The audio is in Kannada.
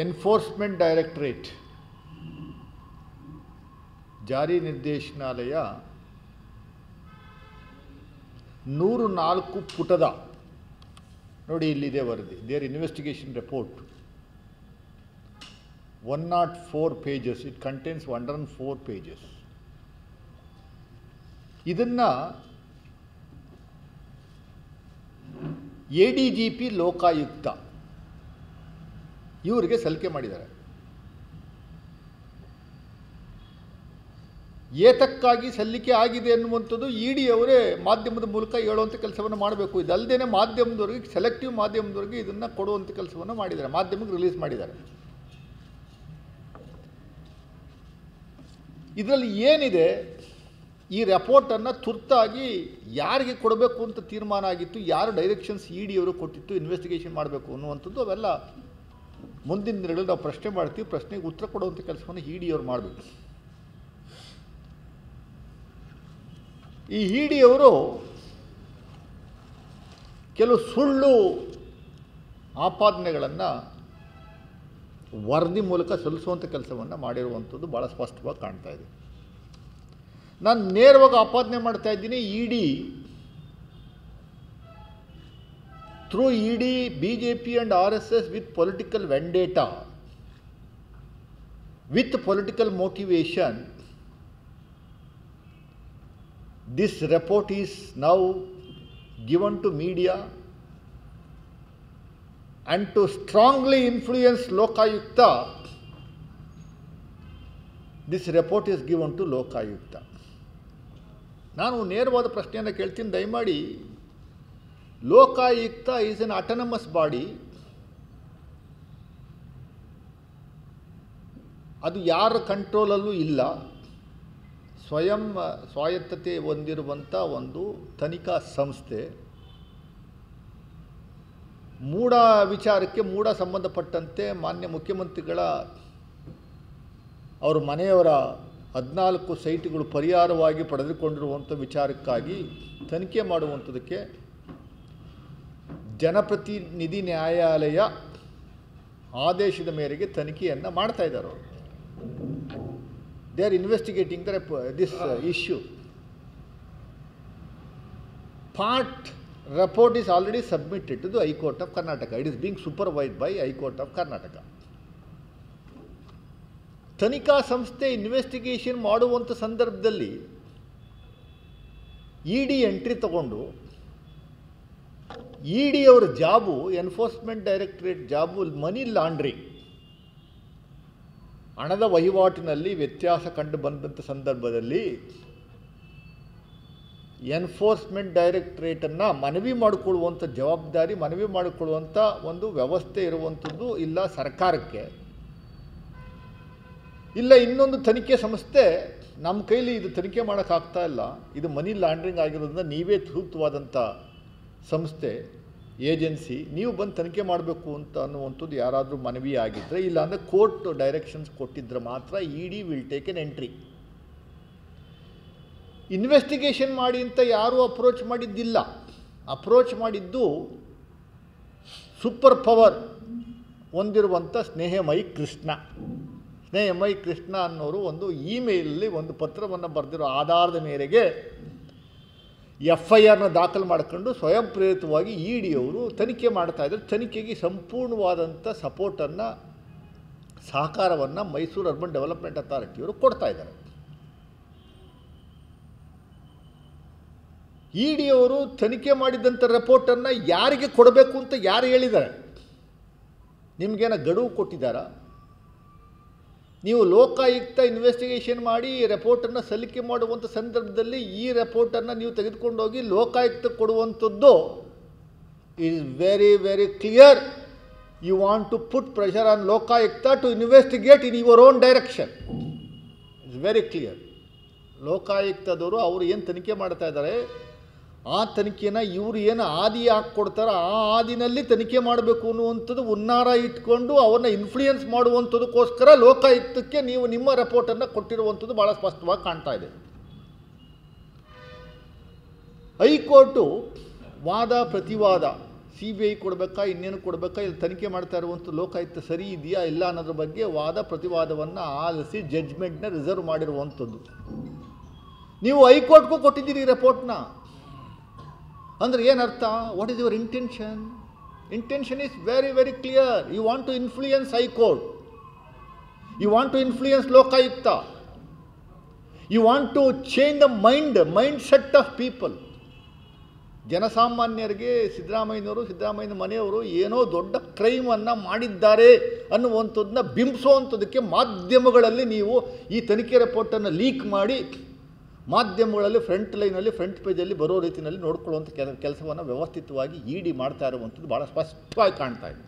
ಎನ್ಫೋರ್ಸ್ಮೆಂಟ್ ಡೈರೆಕ್ಟರೇಟ್ ಜಾರಿ ನಿರ್ದೇಶನಾಲಯ 104 ಪುಟದ ನೋಡಿ ಇಲ್ಲಿದೆ ವರದಿ, there investigation report 104 pages, it contains 104 pages. ಇದನ್ನು ADGP ಲೋಕಾಯುಕ್ತ ಇವರಿಗೆ ಸಲ್ಲಿಕೆ ಮಾಡಿದ್ದಾರೆ. ಏತಕ್ಕಾಗಿ ಸಲ್ಲಿಕೆ ಆಗಿದೆ ಅನ್ನುವಂಥದ್ದು ಇಡಿ ಅವರೇ ಮಾಧ್ಯಮದ ಮೂಲಕ ಹೇಳುವಂಥ ಕೆಲಸವನ್ನು ಮಾಡಬೇಕು. ಇದಲ್ಲದೇ ಮಾಧ್ಯಮದವರಿಗೆ, ಸೆಲೆಕ್ಟಿವ್ ಮಾಧ್ಯಮದವರಿಗೆ ಇದನ್ನು ಕೊಡುವಂಥ ಕೆಲಸವನ್ನು ಮಾಡಿದ್ದಾರೆ, ಮಾಧ್ಯಮಕ್ಕೆ ರಿಲೀಸ್ ಮಾಡಿದ್ದಾರೆ. ಇದರಲ್ಲಿ ಏನಿದೆ, ಈ ರಿಪೋರ್ಟನ್ನು ತುರ್ತಾಗಿ ಯಾರಿಗೆ ಕೊಡಬೇಕು ಅಂತ ತೀರ್ಮಾನ ಆಗಿತ್ತು, ಯಾರು ಡೈರೆಕ್ಷನ್ಸ್ ಇಡಿ ಅವರು ಕೊಟ್ಟಿತ್ತು ಇನ್ವೆಸ್ಟಿಗೇಷನ್ ಮಾಡಬೇಕು ಅನ್ನುವಂಥದ್ದು, ಅವೆಲ್ಲ ಮುಂದಿನ ದಿನಗಳಲ್ಲಿ ನಾವು ಪ್ರಶ್ನೆ ಮಾಡ್ತೀವಿ. ಪ್ರಶ್ನೆಗೆ ಉತ್ತರ ಕೊಡುವಂಥ ಕೆಲಸವನ್ನು ಇಡಿ ಅವರು ಮಾಡಬೇಕು. ಈ ಇಡಿ ಅವರು ಕೆಲವು ಸುಳ್ಳು ಆಪಾದನೆಗಳನ್ನು ವರದಿ ಮೂಲಕ ಸಲ್ಲಿಸುವಂಥ ಕೆಲಸವನ್ನು ಮಾಡಿರುವಂಥದ್ದು ಭಾಳ ಸ್ಪಷ್ಟವಾಗಿ ಕಾಣ್ತಾ ಇದೆ. ನಾನು ನೇರವಾಗಿ ಆಪಾದನೆ ಮಾಡ್ತಾ ಇದ್ದೀನಿ, ED through ED BJP and RSS with political vendetta, with political motivation, this report is now given to media and to strongly influence Lokayukta, this report is given to Lokayukta. ನಾನು ನೇರವಾದ ಪ್ರಶ್ನೆಯನ್ನು ಕೇಳ್ತೀನಿ, ದಯಮಾಡಿ Lokayukta is N autonomous body, ಅದು ಯಾರ ಕಂಟ್ರೋಲಲ್ಲೂ ಇಲ್ಲ, ಸ್ವಯಂ ಸ್ವಾಯತ್ತತೆ ಹೊಂದಿರುವಂಥ ಒಂದು ತನಿಖಾ ಸಂಸ್ಥೆ. ಮೂಢ ವಿಚಾರಕ್ಕೆ ಮೂಢ ಸಂಬಂಧಪಟ್ಟಂತೆ ಮಾನ್ಯ ಮುಖ್ಯಮಂತ್ರಿಗಳ ಅವರ ಮನೆಯವರ 14 ಸೈಟ್ಗಳು ಪರಿಹಾರವಾಗಿ ಪಡೆದುಕೊಂಡಿರುವಂಥ ವಿಚಾರಕ್ಕಾಗಿ ತನಿಖೆ ಮಾಡುವಂಥದ್ದಕ್ಕೆ ಜನಪ್ರತಿನಿಧಿ ನ್ಯಾಯಾಲಯ ಆದೇಶದ ಮೇರೆಗೆ ತನಿಖೆಯನ್ನು ಮಾಡ್ತಾ ಇದ್ದಾರೆ ಅವರು. They are investigating this issue. Part report is already submitted to the High Court of Karnataka. It is being supervised by High Court of Karnataka. ತನಿಖಾ ಸಂಸ್ಥೆ ಇನ್ವೆಸ್ಟಿಗೇಷನ್ ಮಾಡುವಂಥ ಸಂದರ್ಭದಲ್ಲಿ ಇಡಿ ಎಂಟ್ರಿ ತಗೊಂಡು, ಇಡಿ ಅವರ job, enforcement directorate job money laundering, ಹಣದ ವಹಿವಾಟಿನಲ್ಲಿ ವ್ಯತ್ಯಾಸ ಕಂಡು ಬಂದಂಥ ಸಂದರ್ಭದಲ್ಲಿ ಎನ್ಫೋರ್ಸ್ಮೆಂಟ್ ಡೈರೆಕ್ಟರೇಟನ್ನು ಮನವಿ ಮಾಡಿಕೊಳ್ಳುವಂಥ ಜವಾಬ್ದಾರಿ, ಮನವಿ ಮಾಡಿಕೊಳ್ಳುವಂಥ ಒಂದು ವ್ಯವಸ್ಥೆ ಇರುವಂಥದ್ದು ಇಲ್ಲ ಸರ್ಕಾರಕ್ಕೆ, ಇಲ್ಲ ಇನ್ನೊಂದು ತನಿಖೆ ಸಂಸ್ಥೆ ನಮ್ಮ ಕೈಲಿ ಇದು ತನಿಖೆ ಮಾಡೋಕ್ಕಾಗ್ತಾ ಇಲ್ಲ, ಇದು ಮನಿ ಲಾಂಡ್ರಿಂಗ್ ಆಗಿರೋದ್ರಿಂದ ನೀವೇ ಸೂಕ್ತವಾದಂಥ ಸಂಸ್ಥೆ, ಏಜೆನ್ಸಿ, ನೀವು ಬಂದು ತನಿಖೆ ಮಾಡಬೇಕು ಅಂತ ಅನ್ನುವಂಥದ್ದು ಯಾರಾದರೂ ಮನವಿ ಆಗಿದ್ದರೆ, ಇಲ್ಲಾಂದರೆ ಕೋರ್ಟ್ ಡೈರೆಕ್ಷನ್ಸ್ ಕೊಟ್ಟಿದ್ದರೆ ಮಾತ್ರ ED will take an entry. Investigation ಮಾಡಿ ಅಂತ ಯಾರೂ ಅಪ್ರೋಚ್ ಮಾಡಿದ್ದಿಲ್ಲ. ಅಪ್ರೋಚ್ ಮಾಡಿದ್ದು ಸೂಪರ್ ಪವರ್ ಹೊಂದಿರುವಂಥ ಸ್ನೇಹಮಯಿ ಕೃಷ್ಣ. ಸ್ನೇಹಮಯಿ ಕೃಷ್ಣ ಅನ್ನೋರು ಒಂದು ಇಮೇಲಲ್ಲಿ ಒಂದು ಪತ್ರವನ್ನು ಬರೆದಿರೋ ಆಧಾರದ ಮೇರೆಗೆ FIRನ ದಾಖಲು ಮಾಡಿಕೊಂಡು ಸ್ವಯಂ ಪ್ರೇರಿತವಾಗಿ ಇಡಿ ಅವರು ತನಿಖೆ ಮಾಡ್ತಾಯಿದ್ದಾರೆ. ತನಿಖೆಗೆ ಸಂಪೂರ್ಣವಾದಂಥ ಸಪೋರ್ಟನ್ನು, ಸಹಕಾರವನ್ನು ಮೈಸೂರು ಅರ್ಬನ್ ಡೆವಲಪ್ಮೆಂಟ್ ಅಥಾರಿಟಿಯವರು ಕೊಡ್ತಾ ಇದ್ದಾರೆ. ಇಡಿ ಅವರು ತನಿಖೆ ಮಾಡಿದಂಥ ರಿಪೋರ್ಟನ್ನು ಯಾರಿಗೆ ಕೊಡಬೇಕು ಅಂತ ಯಾರು ಹೇಳಿದ್ದಾರೆ? ನಿಮಗೇನ ಗಡುವು ಕೊಟ್ಟಿದ್ದಾರಾ? ನೀವು ಲೋಕಾಯುಕ್ತ ಇನ್ವೆಸ್ಟಿಗೇಷನ್ ಮಾಡಿ ರಿಪೋರ್ಟನ್ನು ಸಲ್ಲಿಕೆ ಮಾಡುವಂಥ ಸಂದರ್ಭದಲ್ಲಿ ಈ ರಿಪೋರ್ಟನ್ನು ನೀವು ತೆಗೆದುಕೊಂಡೋಗಿ ಲೋಕಾಯುಕ್ತಕ್ಕೆ ಕೊಡುವಂಥದ್ದು is very very clear. You want to put pressure on Lokayukta to investigate in your own direction. It's very clear. ಲೋಕಾಯುಕ್ತದವರು ಅವರು ಏನು ತನಿಖೆ ಮಾಡ್ತಾ ಇದ್ದಾರೆ, ಆ ತನಿಖೆನ ಇವರು ಏನು ಆದಿ ಹಾಕ್ಕೊಡ್ತಾರೋ ಆ ಆದಿನಲ್ಲಿ ತನಿಖೆ ಮಾಡಬೇಕು ಅನ್ನುವಂಥದ್ದು ಹುನ್ನಾರ ಇಟ್ಕೊಂಡು ಅವ್ರನ್ನ ಇನ್ಫ್ಲೂಯೆನ್ಸ್ ಮಾಡುವಂಥದ್ದಕ್ಕೋಸ್ಕರ ಲೋಕಾಯುಕ್ತಕ್ಕೆ ನೀವು ನಿಮ್ಮ ರಿಪೋರ್ಟನ್ನು ಕೊಟ್ಟಿರುವಂಥದ್ದು ಭಾಳ ಸ್ಪಷ್ಟವಾಗಿ ಕಾಣ್ತಾ ಇದೆ. ಹೈಕೋರ್ಟು ವಾದ ಪ್ರತಿವಾದ CBI ಕೊಡಬೇಕಾ, ಇನ್ನೇನು ಕೊಡಬೇಕಾ, ಇಲ್ಲಿ ತನಿಖೆ ಮಾಡ್ತಾ ಇರುವಂಥ ಲೋಕಾಯುಕ್ತ ಸರಿ ಇದೆಯಾ ಇಲ್ಲ ಅನ್ನೋದ್ರ ಬಗ್ಗೆ ವಾದ ಪ್ರತಿವಾದವನ್ನು ಆಲಿಸಿ ಜಡ್ಜ್ಮೆಂಟ್ನ ರಿಸರ್ವ್ ಮಾಡಿರುವಂಥದ್ದು. ನೀವು ಹೈಕೋರ್ಟ್ಗೂ ಕೊಟ್ಟಿದ್ದೀರಿ ರಿಪೋರ್ಟ್ನ. ಅಂದರೆ ಏನರ್ಥ? What is your intention? Intention is very very clear. You want to influence high court, you want to influence Lokayukta, you want to change the mindset of people. ಜನಸಾಮಾನ್ಯರಿಗೆ ಸಿದ್ದರಾಮಯ್ಯನ ಮನೆಯವರು ಏನೋ ದೊಡ್ಡ ಕ್ರೈಮನ್ನು ಮಾಡಿದ್ದಾರೆ ಅನ್ನುವಂಥದ್ದನ್ನ ಬಿಂಬಿಸುವಂಥದ್ದಕ್ಕೆ ಮಾಧ್ಯಮಗಳಲ್ಲಿ ನೀವು ಈ ತನಿಖೆ ರಿಪೋರ್ಟನ್ನು ಲೀಕ್ ಮಾಡಿ ಮಾಧ್ಯಮಗಳಲ್ಲಿ ಫ್ರಂಟ್ ಪೇಜಲ್ಲಿ ಬರೋ ರೀತಿಯಲ್ಲಿ ನೋಡ್ಕೊಳ್ಳುವಂಥ ಕೆಲಸವನ್ನು ವ್ಯವಸ್ಥಿತವಾಗಿ ಇಡಿ ಮಾಡ್ತಾ ಇರುವಂಥದ್ದು ಭಾಳ ಸ್ಪಷ್ಟವಾಗಿ ಕಾಣ್ತಾ ಇದೆ.